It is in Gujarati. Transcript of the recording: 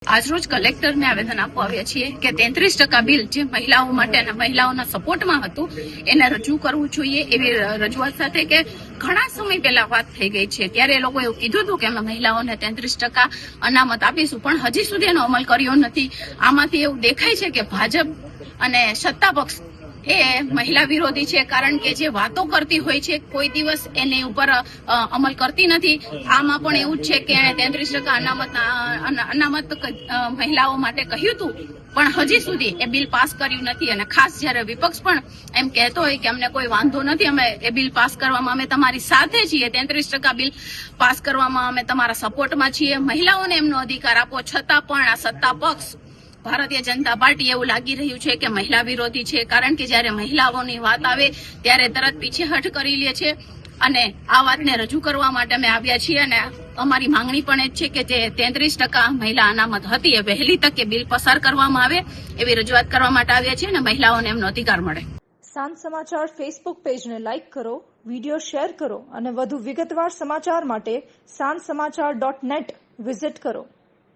આજરોજ કલેક્ટરને આવેદન આપવા આવ્યા છીએ કે 33% બિલ જે મહિલાઓ માટે અને મહિલાઓના સપોર્ટમાં હતું એને રજૂ કરવું જોઈએ એવી રજૂઆત સાથે કે ઘણા સમય પહેલા વાત થઈ ગઈ છે ત્યારે એ લોકો એવું કીધું હતું કે અમે મહિલાઓને 33% અનામત આપીશું પણ હજી સુધી એનો અમલ કર્યો નથી। આમાંથી એવું દેખાય છે કે ભાજપ અને સત્તા પક્ષ એ મહિલા વિરોધી છે કારણ કે જે વાતો કરતી હોય છે કોઈ દિવસ એની ઉપર અમલ કરતી નથી। આમાં પણ એવું જ છે કે એણે 33% અનામત મહિલાઓ માટે કહ્યું હતું પણ હજી સુધી એ બિલ પાસ કર્યું નથી અને ખાસ જ્યારે વિપક્ષ પણ એમ કહેતો હોય કે અમને કોઈ વાંધો નથી, અમે એ બિલ પાસ કરવામાં અમે તમારી સાથે છીએ, 33% બિલ પાસ કરવામાં અમે તમારા સપોર્ટમાં છીએ, મહિલાઓને એમનો અધિકાર આપો, છતાં પણ આ સત્તા પક્ષ ભારતીય જનતા પાર્ટી એવું લાગી રહ્યું છે કે મહિલા વિરોધી છે કારણ કે જ્યારે મહિલાઓની વાત આવે ત્યારે તરત પીછેહઠ કરી લે છે અને આ વાતને રજૂ કરવા માટે અમે આવ્યા છીએ અને અમારી માંગણી પણ એ જ છે કે જે 33% મહિલા અનામત હતી એ વહેલી તકે બિલ પસાર કરવામાં આવે એવી રજૂઆત કરવા માટે આવ્યા છીએ અને મહિલાઓને એમનો અધિકાર મળે। સાંજ સમાચાર ફેસબુક પેજને લાઇક કરો, વિડીયો શેર કરો અને વધુ વિગતવાર સમાચાર માટે sanssamachar.net વિઝિટ કરો।